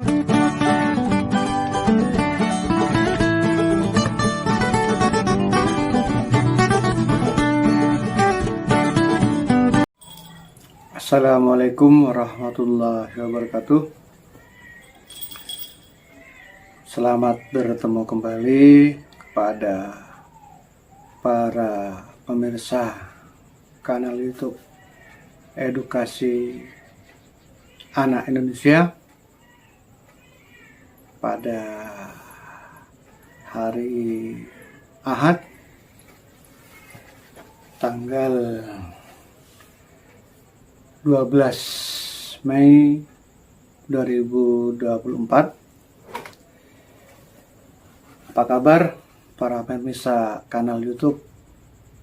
Assalamualaikum warahmatullahi wabarakatuh. Selamat bertemu kembali kepada para pemirsa kanal YouTube Edukasi Anak Indonesia pada hari Ahad tanggal 12 Mei 2024. Apa kabar para pemirsa kanal YouTube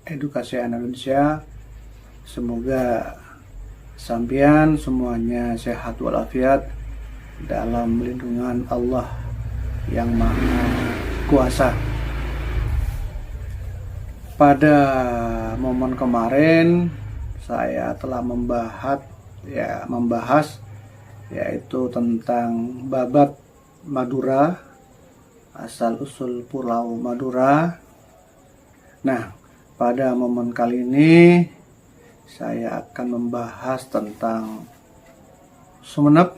Edukasi Anak Indonesia? Semoga sampean semuanya sehat walafiat dalam lindungan Allah yang Maha Kuasa. Pada momen kemarin saya telah membahas yaitu tentang babat Madura, asal usul Pulau Madura. Nah, pada momen kali ini saya akan membahas tentang Sumenep.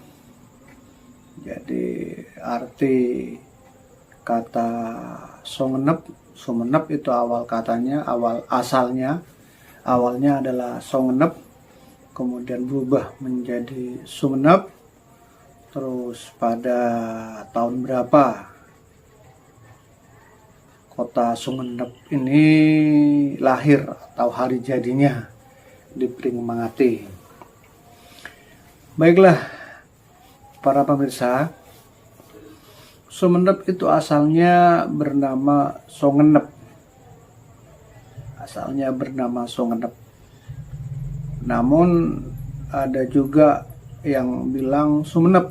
Jadi arti kata Sumenep itu awalnya adalah Songenep, kemudian berubah menjadi Sumenep. Terus pada tahun berapa kota Sumenep ini lahir atau hari jadinya di Pringmangati. Baiklah para pemirsa, Sumenep itu asalnya bernama Songenep. Namun ada juga yang bilang Sumenep.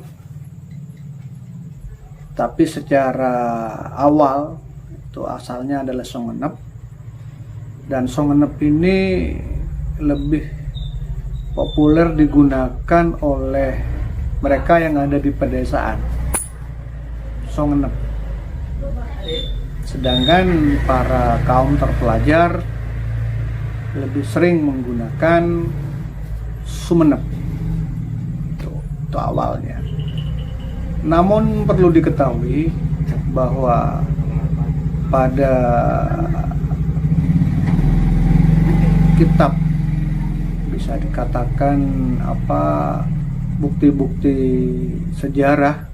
Tapi secara awal itu asalnya adalah Songenep. Dan Songenep ini lebih populer digunakan oleh mereka yang ada di pedesaan. Songenep. Sedangkan para kaum terpelajar lebih sering menggunakan Sumenep. Itu awalnya. Namun perlu diketahui bahwa pada kitab bisa dikatakan bukti-bukti sejarah,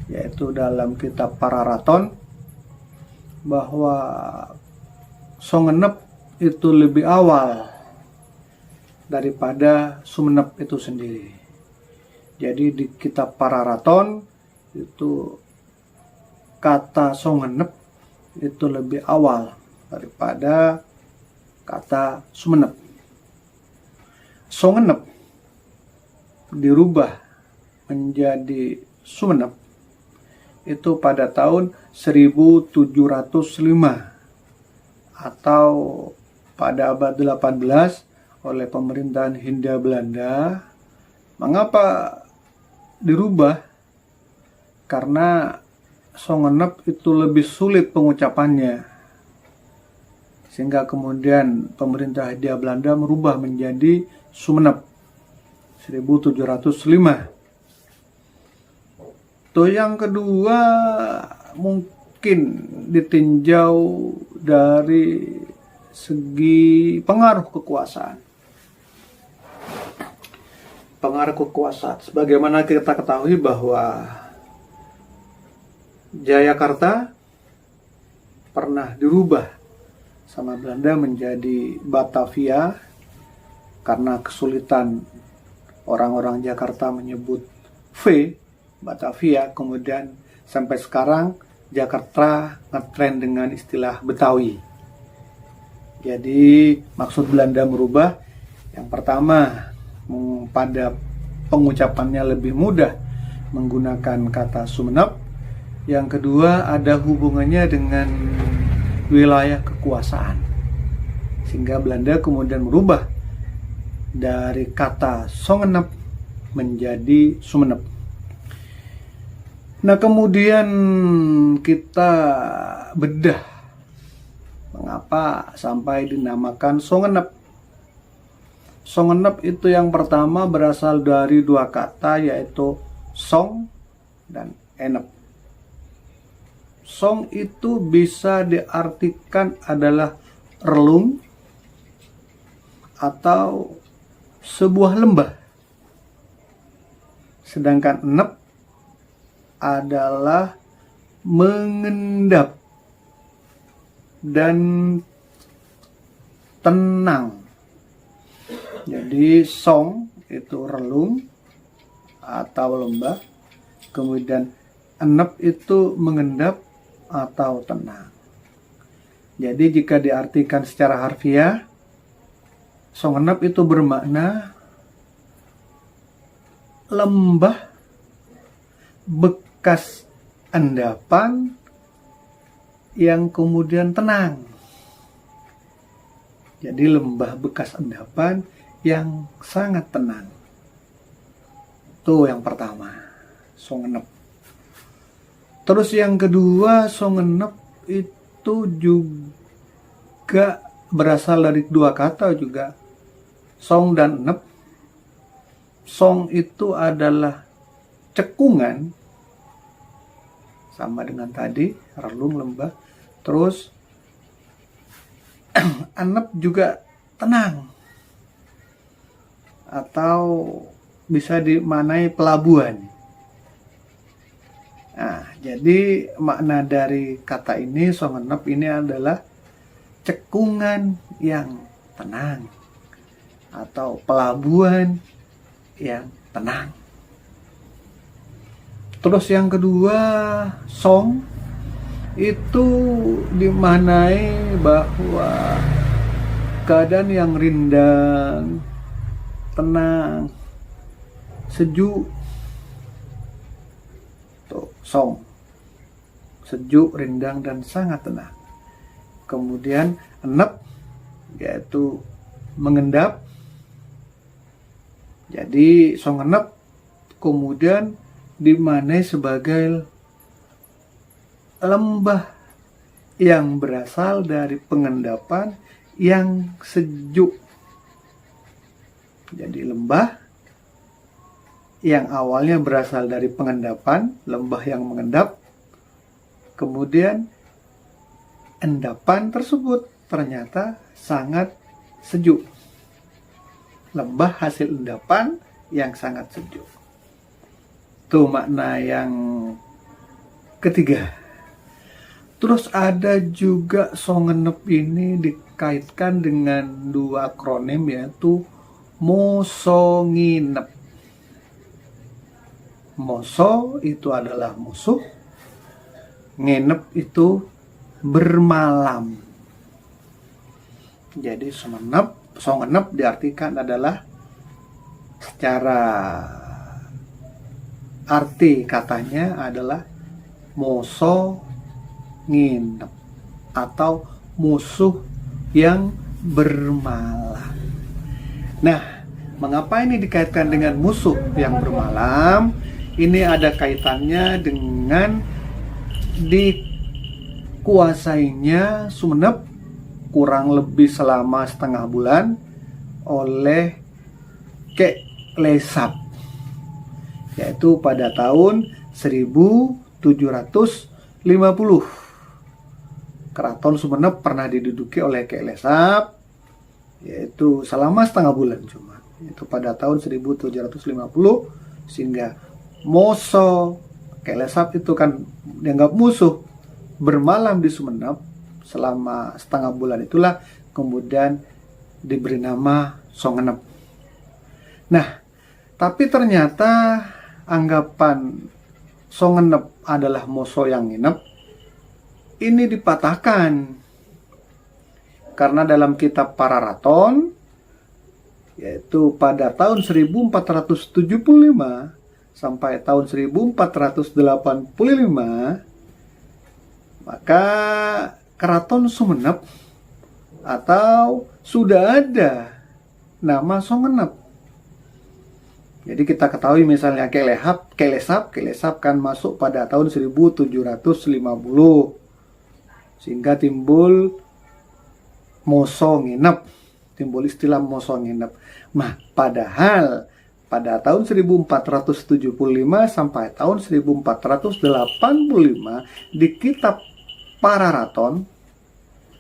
yaitu dalam kitab Pararaton, bahwa Songenep itu lebih awal daripada Sumenep itu sendiri. Jadi di kitab Pararaton itu kata Songenep itu lebih awal daripada kata Sumenep. Songenep dirubah menjadi Sumenep itu pada tahun 1705 atau pada abad 18 oleh pemerintahan Hindia Belanda. Mengapa dirubah? Karena Songenep itu lebih sulit pengucapannya, sehingga kemudian pemerintah Hindia Belanda merubah menjadi Sumenep 1705. Yang kedua mungkin ditinjau dari segi pengaruh kekuasaan. Sebagaimana kita ketahui bahwa Jayakarta pernah dirubah sama Belanda menjadi Batavia karena kesulitan orang-orang Jakarta menyebut V, Batavia. Kemudian sampai sekarang Jakarta ngetren dengan istilah Betawi. Jadi maksud Belanda merubah, yang pertama pada pengucapannya lebih mudah menggunakan kata Sumenep. Yang kedua ada hubungannya dengan wilayah kekuasaan, sehingga Belanda kemudian merubah dari kata Songenep menjadi Sumenep. Nah, kemudian kita bedah mengapa sampai dinamakan songenep. Songenep itu yang pertama berasal dari dua kata, yaitu song dan enep. Song itu bisa diartikan adalah relung atau sebuah lembah. Sedangkan enep adalah mengendap dan tenang. Jadi song itu relung atau lembah, kemudian enep itu mengendap atau tenang. Jadi jika diartikan secara harfiah, songenep itu bermakna lembah bekas endapan yang kemudian tenang. Jadi lembah bekas endapan yang sangat tenang. Itu yang pertama, songenep. Terus yang kedua, songenep itu juga berasal dari dua kata juga, song dan enep. Song itu adalah cekungan, sama dengan tadi, relung, lembah. Terus enep juga tenang, atau bisa dimaknai pelabuhan. Nah, jadi makna dari kata ini, songenep ini adalah cekungan yang tenang atau pelabuhan yang tenang. Terus yang kedua, song itu dimaknai bahwa keadaan yang rindang, tenang, sejuk. Tuh, song, sejuk, rindang, dan sangat tenang. Kemudian enep yaitu mengendap. Jadi songenep kemudian dimaknai sebagai lembah yang berasal dari pengendapan yang sejuk. Jadi lembah yang awalnya berasal dari pengendapan, lembah yang mengendap, kemudian endapan tersebut ternyata sangat sejuk. Lembah hasil endapan yang sangat sejuk. Itu makna yang ketiga. Terus ada juga songenep ini dikaitkan dengan dua akronim, yaitu mosonginep. Moso itu adalah musuh, nginep itu bermalam. Jadi songenep diartikan adalah secara arti katanya adalah moso nginep atau musuh yang bermalam. Nah, mengapa ini dikaitkan dengan musuh yang bermalam? Ini ada kaitannya dengan dikuasainya Sumenep kurang lebih selama setengah bulan oleh Kek Lesap, yaitu pada tahun 1750. Keraton Sumenep pernah diduduki oleh Kek Lesap, yaitu selama setengah bulan cuma. Itu pada tahun 1750, sehingga Moso Kek Lesap itu kan dianggap musuh, bermalam di Sumenep selama setengah bulan. Itulah kemudian diberi nama songenep. Nah, tapi ternyata anggapan songenep adalah moso yang nginep ini dipatahkan, karena dalam kitab Pararaton, yaitu pada tahun 1475 sampai tahun 1485, maka Keraton Sumenep atau sudah ada nama songenep. Jadi kita ketahui misalnya Kelesap kan masuk pada tahun 1750, sehingga timbul moso nginep, timbul istilah moso nginep. Nah, padahal pada tahun 1475 sampai tahun 1485 di kitab Pararaton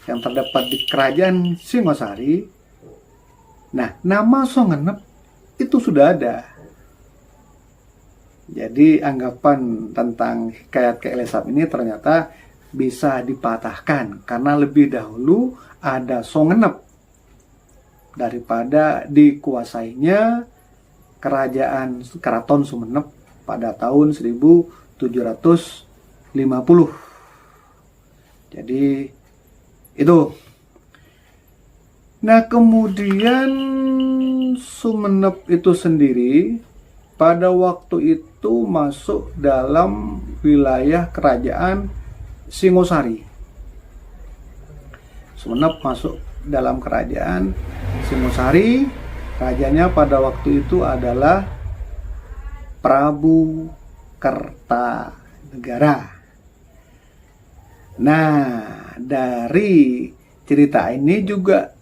yang terdapat di Kerajaan Singosari, nah, nama Songenep itu sudah ada. Jadi anggapan tentang hikayat Kelesap ini ternyata bisa dipatahkan karena lebih dahulu ada Songenep daripada dikuasainya Keraton Sumenep pada tahun 1750. Jadi itu. Nah, kemudian Sumenep itu sendiri pada waktu itu masuk dalam wilayah kerajaan Singosari. Sumenep masuk dalam kerajaan Singosari. Rajanya pada waktu itu adalah Prabu Kertanegara. Nah, dari cerita ini juga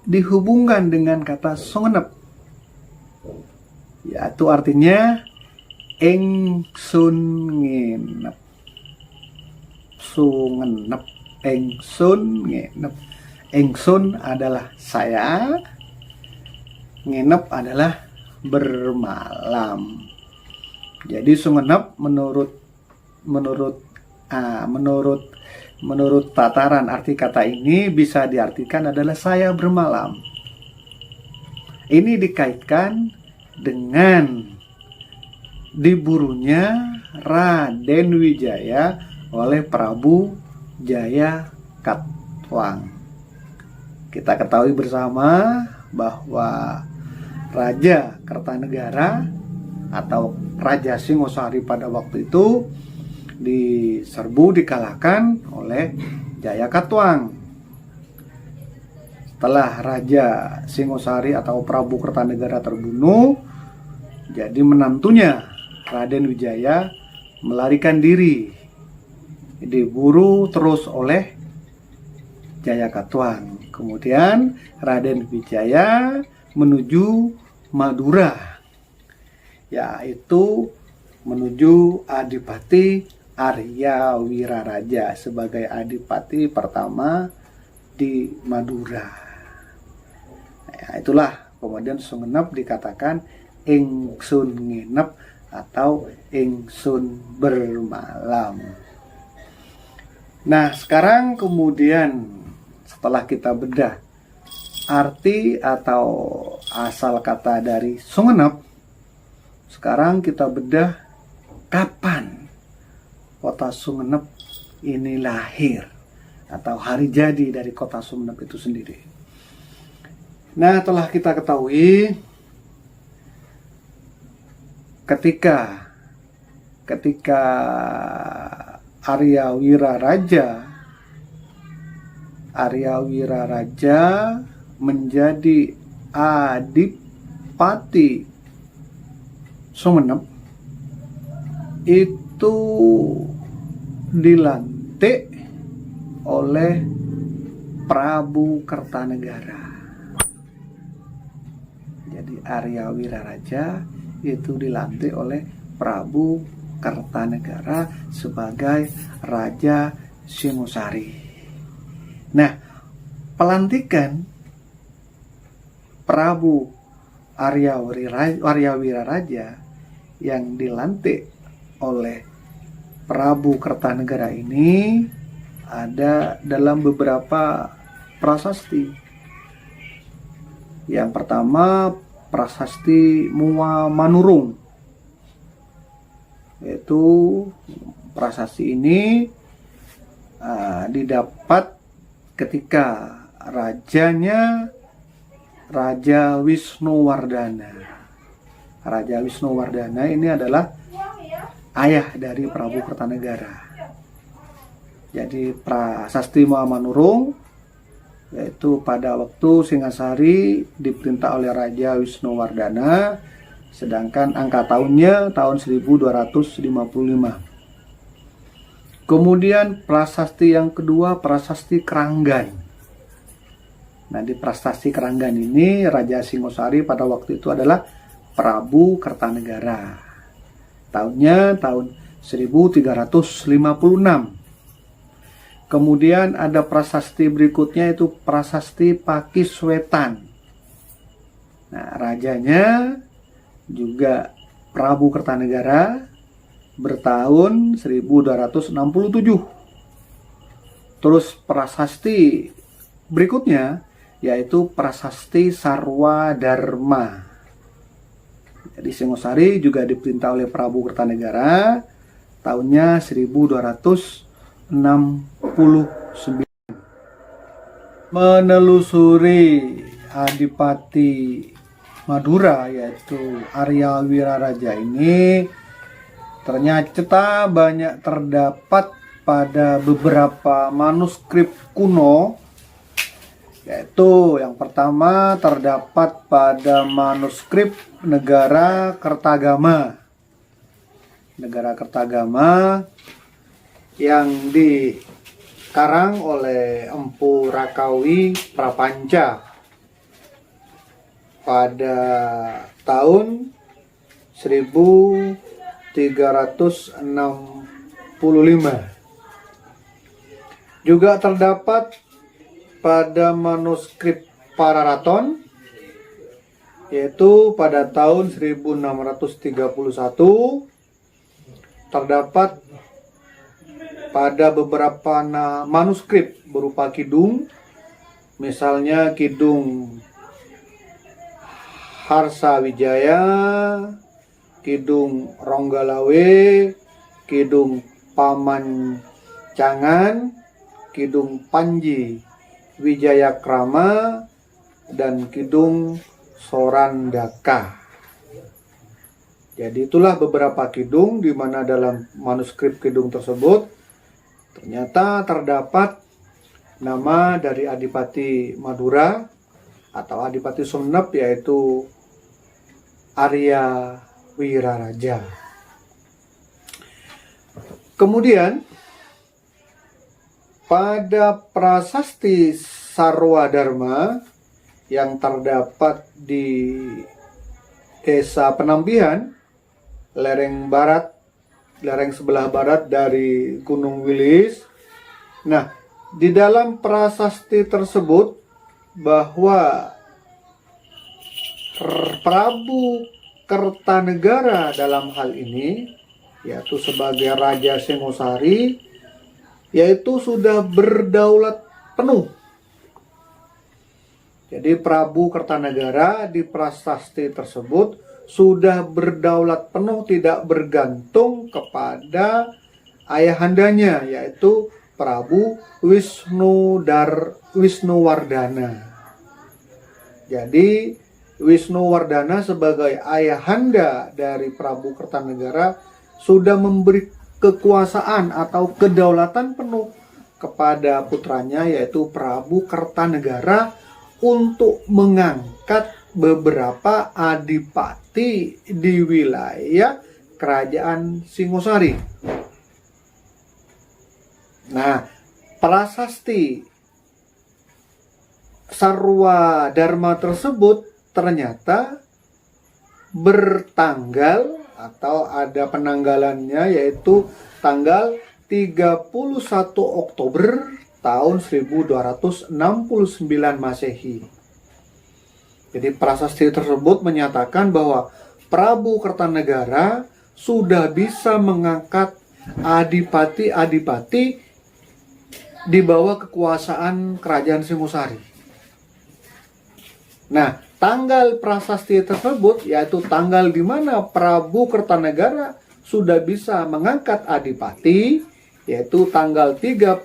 dihubungkan dengan kata Songenep, yaitu artinya Engsun nginep. Sungenep, Engsun nginep. Engsun adalah saya, nginep adalah bermalam. Jadi Sungenep menurut tataran arti kata ini bisa diartikan adalah saya bermalam. Ini dikaitkan dengan diburunya Raden Wijaya oleh Prabu Jayakatwang. Kita ketahui bersama bahwa Raja Kertanegara atau Raja Singosari pada waktu itu dikalahkan oleh Jayakatwang. Setelah Raja Singosari atau Prabu Kertanegara terbunuh, jadi menantunya Raden Wijaya melarikan diri, diburu terus oleh Jayakatwang. Kemudian Raden Wijaya menuju Madura, yaitu menuju Adipati Arya Wiraraja sebagai adipati pertama di Madura. Nah, itulah kemudian Sungenep dikatakan Engsun nginep atau Engsun bermalam. Nah, sekarang kemudian setelah kita bedah arti atau asal kata dari Sungenep, sekarang kita bedah kapan kota Sumenep ini lahir atau hari jadi dari kota Sumenep itu sendiri. Nah, telah kita ketahui ketika Arya Wiraraja menjadi adipati Sumenep, itu dilantik oleh Prabu Kertanegara. Jadi Arya Wiraraja itu dilantik oleh Prabu Kertanegara sebagai Raja Singosari. Nah, pelantikan Prabu Arya Wiraraja yang dilantik oleh Prabu Kertanegara ini ada dalam beberapa prasasti. Yang pertama, prasasti Mua Manurung, yaitu prasasti ini didapat ketika rajanya Raja Wisnuwardana. Raja Wisnuwardana ini adalah ayah dari Prabu Kertanegara. Jadi prasasti Mua Manurung, yaitu pada waktu Singasari diperintah oleh Raja Wisnuwardana sedangkan angka tahunnya tahun 1255. Kemudian prasasti yang kedua, prasasti Keranggan. Nah, di prasasti Keranggan ini Raja Singosari pada waktu itu adalah Prabu Kertanegara. Tahunnya tahun 1356. Kemudian ada prasasti berikutnya itu prasasti Pakiswetan. Nah, rajanya juga Prabu Kertanegara bertahun 1267. Terus prasasti berikutnya yaitu prasasti Sarwadharma. Jadi Singosari juga diperintah oleh Prabu Kertanegara tahunnya 1269. Menelusuri Adipati Madura yaitu Arya Wiraraja ini ternyata banyak terdapat pada beberapa manuskrip kuno, yaitu yang pertama terdapat pada manuskrip Negara Kertagama. Negara Kertagama yang dikarang oleh Empu Rakawi Prapanca pada tahun 1365. Juga terdapat pada manuskrip Pararaton yaitu pada tahun 1631. Terdapat pada beberapa manuskrip berupa kidung, misalnya kidung Harsa Wijaya, kidung Ronggalawe, kidung Pamancangan, kidung Panji Wijayakrama, dan kidung Sorandaka. Jadi itulah beberapa kidung di mana dalam manuskrip kidung tersebut ternyata terdapat nama dari Adipati Madura atau Adipati Sumenep yaitu Arya Wiraraja. Kemudian pada prasasti Sarwadharma yang terdapat di Desa Penampihan, lereng sebelah barat dari Gunung Wilis. Nah, di dalam prasasti tersebut bahwa Prabu Kertanegara dalam hal ini yaitu sebagai Raja Singosari yaitu sudah berdaulat penuh. Jadi Prabu Kertanegara di prasasti tersebut sudah berdaulat penuh, tidak bergantung kepada ayahandanya yaitu Prabu Wisnuwardana. Jadi Wisnuwardana sebagai ayahanda dari Prabu Kertanegara sudah memberi kekuasaan atau kedaulatan penuh kepada putranya yaitu Prabu Kertanegara untuk mengangkat beberapa adipati di wilayah kerajaan Singosari. Nah, prasasti Sarwadharma tersebut ternyata bertanggal atau ada penanggalannya yaitu tanggal 31 Oktober tahun 1269 Masehi. Jadi prasasti tersebut menyatakan bahwa Prabu Kertanegara sudah bisa mengangkat adipati-adipati di bawah kekuasaan kerajaan Singosari. Nah, tanggal prasasti tersebut yaitu tanggal di mana Prabu Kertanegara sudah bisa mengangkat adipati yaitu tanggal 31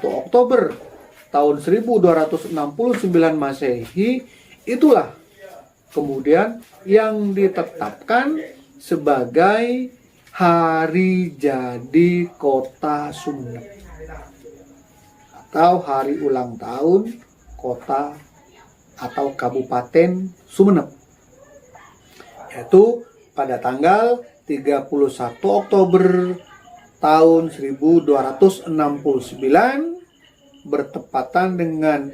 Oktober tahun 1269 Masehi. Itulah kemudian yang ditetapkan sebagai hari jadi kota Sumenep atau hari ulang tahun kota atau Kabupaten Sumenep, yaitu pada tanggal 31 Oktober tahun 1269 bertepatan dengan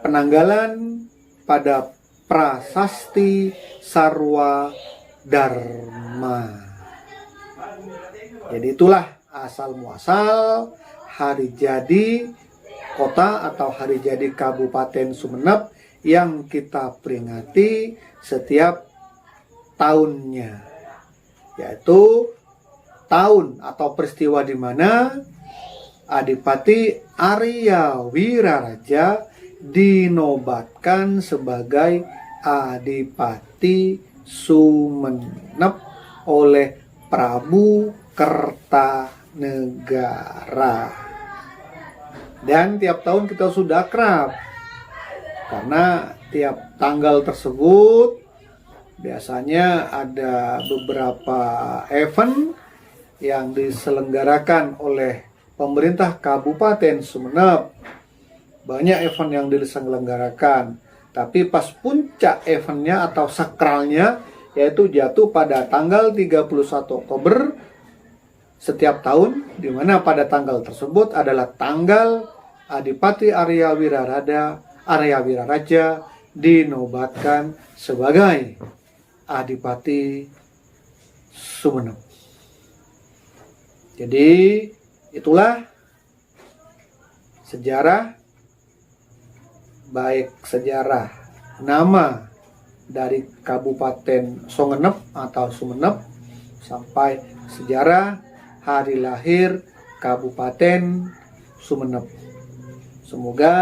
penanggalan pada Prasasti Sarwa Dharma. Jadi itulah asal muasal hari jadi kota atau hari jadi Kabupaten Sumeneb yang kita peringati setiap tahunnya, yaitu tahun atau peristiwa di mana Adipati Arya Wiraraja dinobatkan sebagai Adipati Sumeneb oleh Prabu Kertanegara. Dan tiap tahun kita sudah akrab karena tiap tanggal tersebut biasanya ada beberapa event yang diselenggarakan oleh pemerintah Kabupaten Sumeneb. Banyak event yang diselenggarakan, tapi pas puncak eventnya atau sakralnya yaitu jatuh pada tanggal 31 Oktober setiap tahun, di mana pada tanggal tersebut adalah tanggal Adipati Arya Wiraraja dinobatkan sebagai Adipati Sumeneb. Jadi itulah sejarah, baik sejarah nama dari Kabupaten Songenep atau Sumeneb sampai sejarah hari lahir Kabupaten Sumeneb. Semoga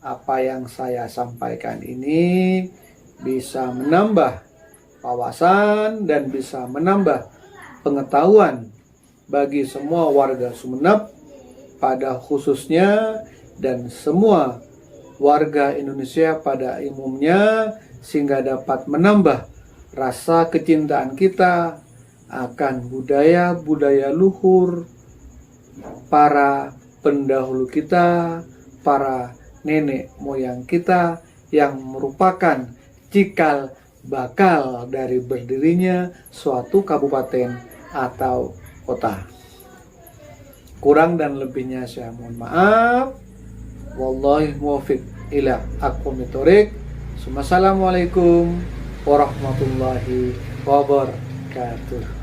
apa yang saya sampaikan ini bisa menambah wawasan dan bisa menambah pengetahuan bagi semua warga Sumeneb pada khususnya dan semua warga Indonesia pada umumnya, sehingga dapat menambah rasa kecintaan kita akan budaya-budaya luhur para pendahulu kita, para nenek moyang kita yang merupakan cikal bakal dari berdirinya suatu kabupaten atau kota. Kurang dan lebihnya saya mohon maaf. Wallahi muwaffiq ila aqwamit thoriq. Assalamualaikum warahmatullahi wabarakatuh.